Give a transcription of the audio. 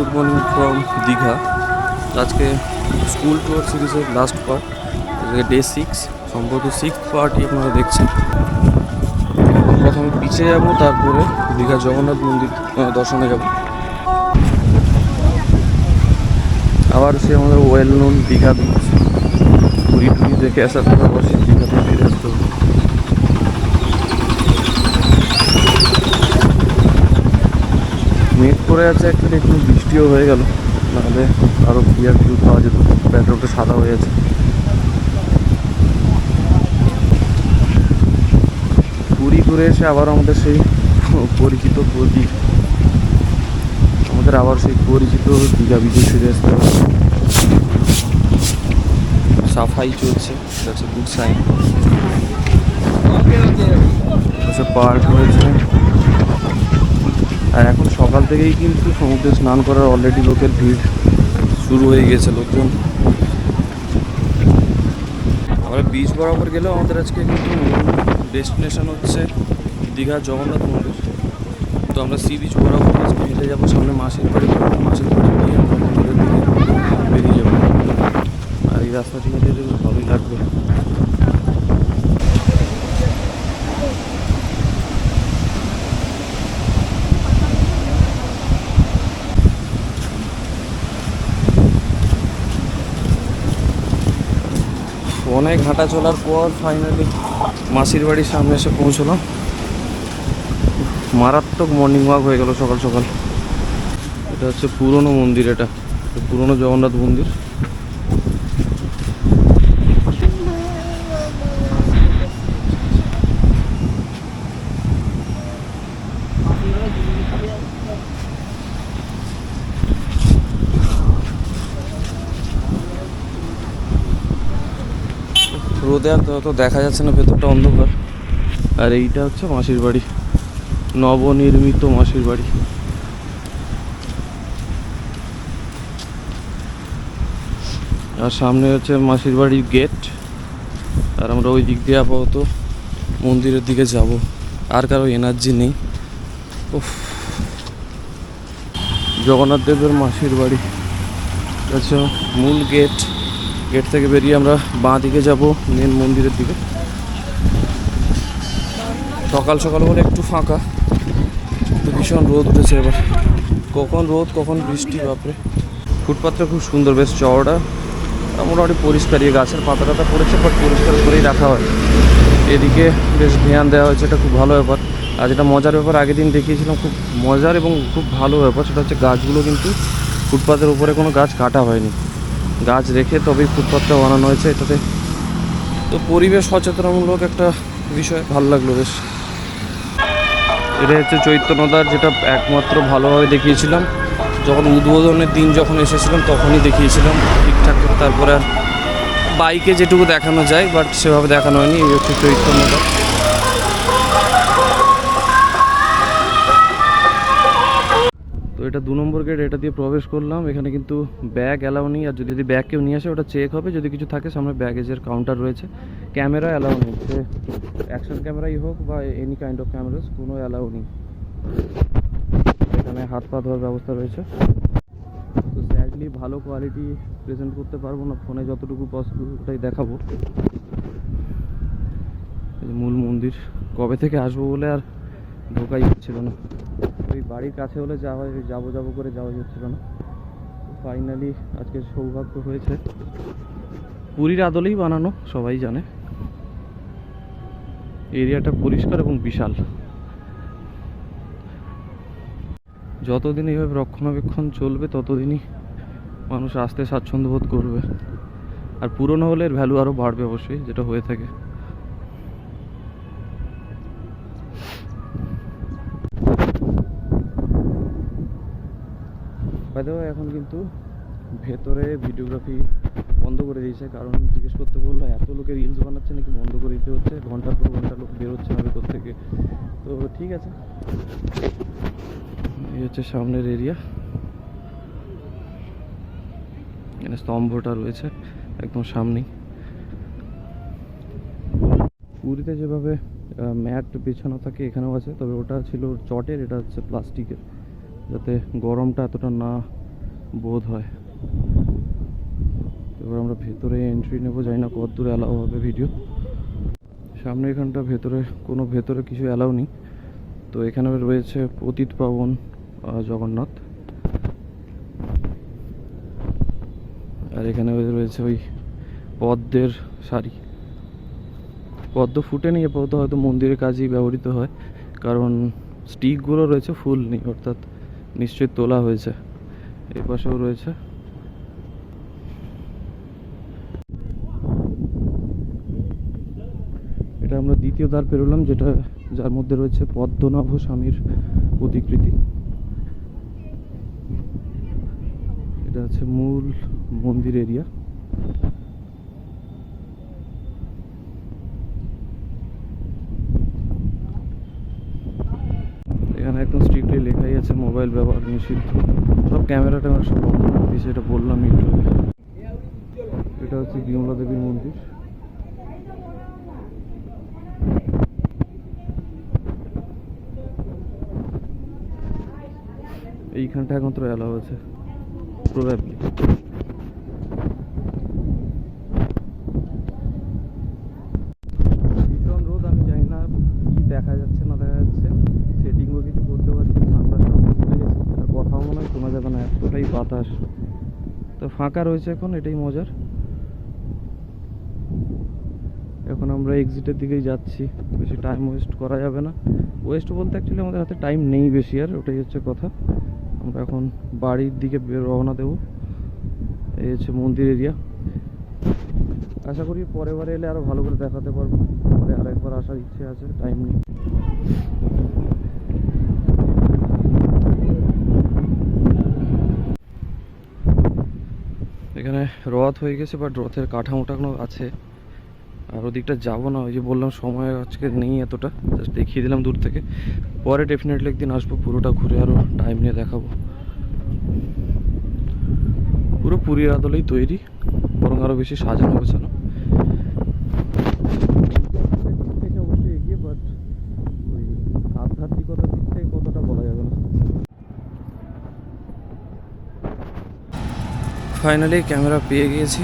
Good morning from Digha. আজকে school tour সিরিজের last part, day 6, সম্ভবত 6th পার্টই আপনারা দেখছেন। প্রথমে বিচে যাব, তারপরে দীঘা জগন্নাথ মন্দির দর্শনে যাব। আবার সে আমাদের well known Digha beach, Puri টুরি দেখে আসার পর আবার সে দীঘাতে ফিরে আসতে হবে। মেঘ করে আছে, অ্যাকচুয়ালি একটু বৃষ্টিও হয়ে গেল, নাহলে আরও ক্লিয়ার ভিউ পাওয়া যেত। ব্যাকগ্রাউন্ডটা সাদা হয়ে আছে। পুরী ঘুরে এসে আবার আমাদের সেই পরিচিত প্রদীপ, আমাদের আবার সেই পরিচিত দীঘা বিচে ফিরে আসতে হবে। সাফাই চলছে, that's a good sign. Park হয়েছে, আর এখন সকাল থেকেই কিন্তু সমুদ্রে স্নান করার অলরেডি লোকের ভিড় শুরু হয়ে গেছে। লোকজন আমরা বিচ বরাবর গেলেও আমাদের আজকে কিন্তু ডেস্টিনেশন হচ্ছে দীঘা জগন্নাথ মন্দির। তো আমরা সি বিচ বরাবর আজকে হেঁটে যাবো। সামনে মাসির বাড়ি গিয়ে আমরা মন্দিরের দিকে বেরিয়ে যাবো। আর এই রাস্তাটি হেঁটে যেতে ভালোই লাগবে। অনেক হাঁটা চলার পর ফাইনালি মাসির বাড়ির সামনে এসে পৌঁছলাম। মারাত্মক মর্নিং ওয়াক হয়ে গেল সকাল সকাল। এটা হচ্ছে পুরনো মন্দির, এটা পুরনো জগন্নাথ মন্দির। রোদে আর তো দেখা যাচ্ছে না, ভেতরটা অন্ধকার। আর এইটা হচ্ছে মাসির বাড়ি, নবনির্মিত মাসির বাড়ি। আর সামনে হচ্ছে মাসির বাড়ির গেট। আর আমরা ওই দিক দিয়ে আপাতত মন্দিরের দিকে যাব। আর কারো এনার্জি নেই। উফ, জগন্নাথ দেবের মাসির বাড়ি, আচ্ছা মূল গেট। গেট থেকে বেরিয়ে আমরা বাঁ দিকে যাব মেন মন্দিরের দিকে। সকাল সকাল বলে একটু ফাঁকা, তো ভীষণ রোদ উঠেছে এবার। কখন রোদ কখন বৃষ্টি, বাপরে। ফুটপাথটা খুব সুন্দর, বেশ চওড়া, মোটামুটি পরিষ্কারই। গাছের পাতা টাতা পড়েছে, বাট পরিষ্কার করেই রাখা হয়। এদিকে বেশ ধ্যান দেওয়া হয়েছে, এটা খুব ভালো ব্যাপার। আর যেটা মজার ব্যাপার, আগের দিন দেখিয়েছিলাম, খুব মজার এবং খুব ভালো ব্যাপার, সেটা হচ্ছে গাছগুলো কিন্তু ফুটপাথের উপরে কোনো গাছ কাটা হয়নি। গাছ রেখে তবেই ফুটপাথটা বানানো হয়েছে এটাতে। তো পরিবেশ সচেতনমূলক একটা বিষয়, ভালো লাগলো বেশ। এটা হচ্ছে চৈতন্যদার, যেটা একমাত্র ভালোভাবে দেখিয়েছিলাম যখন উদ্বোধনের দিন যখন এসেছিলাম, তখনই দেখিয়েছিলাম ঠিকঠাক করে। তারপরে আর বাইকে যেটুকু দেখানো যায়, বাট সেভাবে দেখানো হয়নি। এই হচ্ছে চৈতন্যদা। তো এটা 2 নম্বর গেট, এটা দিয়ে প্রবেশ করলাম। এখানে কিন্তু ব্যাগ অ্যালাউ নেই, আর যদি ব্যাগ কেউ নিয়ে আসে ওটা চেক হবে, যদি কিছু থাকে সামনে ব্যাগেজের কাউন্টার রয়েছে। ক্যামেরা অ্যালাউ নেই, সে অ্যাকশন ক্যামেরাই হোক বা এনি কাইন্ড অফ ক্যামেরাস, কোনো অ্যালাউ নেই। এখানে হাত পা ধোয়ার ব্যবস্থা রয়েছে। তো স্যাডলি ভালো কোয়ালিটি প্রেজেন্ট করতে পারবো না, ফোনে যতটুকু পসিবল ওটাই দেখাবো। মূল মন্দির কবে থেকে আসবো বলে আর ঢোকাই হচ্ছিল না। ওই বাড়ির কাছে হলে যাবো করে যাওয়াই হচ্ছিল না। ফাইনালি আজকে সৌভাগ্য হয়েছে। পুরীর আদলেই বানানো, সবাই জানে। এরিয়াটা পরিষ্কার এবং বিশাল। যতদিন এইভাবে রক্ষণাবেক্ষণ চলবে ততদিনই মানুষ আসতে স্বাচ্ছন্দ্য বোধ করবে। আর পুরনো হলে এর ভ্যালু আরও বাড়বে অবশ্যই, যেটা হয়ে থাকে। এখন কিন্তু ভেতরে ভিডিওগ্রাফি বন্ধ করে দিয়েছে, কারণ জিজ্ঞেস করতে বললো এত লোকে রিলস বানাচ্ছে নাকি বন্ধ করে দিতে হচ্ছে, ঘন্টার পর ঘন্টা লোক বেরোচ্ছে না ভেতর থেকে। তো ঠিক আছে, এই হচ্ছে সামনের এরিয়া। এখানে স্তম্ভটা রয়েছে একদম সামনেই। পুরীতে যেভাবে ম্যাট বিছানো থাকে এখানেও আছে, তবে ওটা ছিল চটের, এটা হচ্ছে প্লাস্টিকের, যাতে গরমটা এতটা না বোধ হয়। এবার আমরা ভেতরে এন্ট্রি নেবো, জানি না কত দূরে অ্যালাউ হবে ভিডিও। সামনে এখানটা ভেতরে কিছু অ্যালাউ নেই। তো এখানে রয়েছে পতিত পাবন জগন্নাথ, আর এখানে রয়েছে ওই পদ্মের শাড়ি। পদ্ম ফুটেনি আপাতত, হয়তো মন্দিরের কাজেই ব্যবহৃত হয়, কারণ স্টিকগুলো রয়েছে, ফুল নেই, অর্থাৎ নিশ্চয়ই তোলা হয়েছে। এই পাশেও রয়েছে। এটা আমরা দ্বিতীয় দ্বার পেরোলাম, যার মধ্যে রয়েছে পদ্মনাভ স্বামীর প্রতিকৃতি। এটা হচ্ছে মূল মন্দির এরিয়া। এখানে একদম স্ট্রিক্টলি লেখাই আছে মোবাইল ব্যবহার নিষিদ্ধ। সব ক্যামেরা ট্যামেরা সব বন্ধ করে দিয়েছে, এটা বললাম একটু আগে। এটা হচ্ছে বিমলা দেবীর মন্দির। এইখানটা এখন তো অ্যালাউ আছে প্রবাবলি। ভীষণ রোদ, আমি জানি না কি দেখা যাচ্ছে না দেখা যাচ্ছে, সেটিংও কিছু করতে পারছি না। ঠান্ডার সময় ভুলে গেছি, আর কথাও মনে হয় শোনা যাবে না, এতটাই বাতাস। তো ফাঁকা রয়েছে এখন, এটাই মজার। এখন আমরা এক্সিটের দিকেই যাচ্ছি, বেশি টাইম ওয়েস্ট করা যাবে না। ওয়েস্ট বলতে অ্যাকচুয়ালি আমাদের হাতে টাইম নেই বেশি, আর ওটাই হচ্ছে কথা। আমরা এখন বাড়ির দিকে রওনা দেবো। এই হচ্ছে মন্দির এরিয়া। আশা করি পরের বারে এলে আরও ভালো করে দেখাতে পারবো। পরে আরেকবার আসার ইচ্ছে আছে, টাইম নেই। এখানে রথ হয়ে গেছে, বাট রথের কাঠামোটা এখনো আছে। আর ওদিকটা যাবো না, ওই যে বললাম সময় আজকে নেই এতটা, জাস্ট দেখিয়ে দিলাম দূর থেকে। পরে ডেফিনেটলি একদিন আসবো, পুরোটা ঘুরে আরও টাইম নিয়ে দেখাবো। পুরো পুরীর আদলেই তৈরি, বরং আরও বেশি সাজানো গোছানো। থেকে অবশ্যই এগিয়ে, বাট ওই আধ্যাত্মিকতার দিক থেকে কতটা বলা যাবে না। ফাইনালি ক্যামেরা পেয়ে গিয়েছি।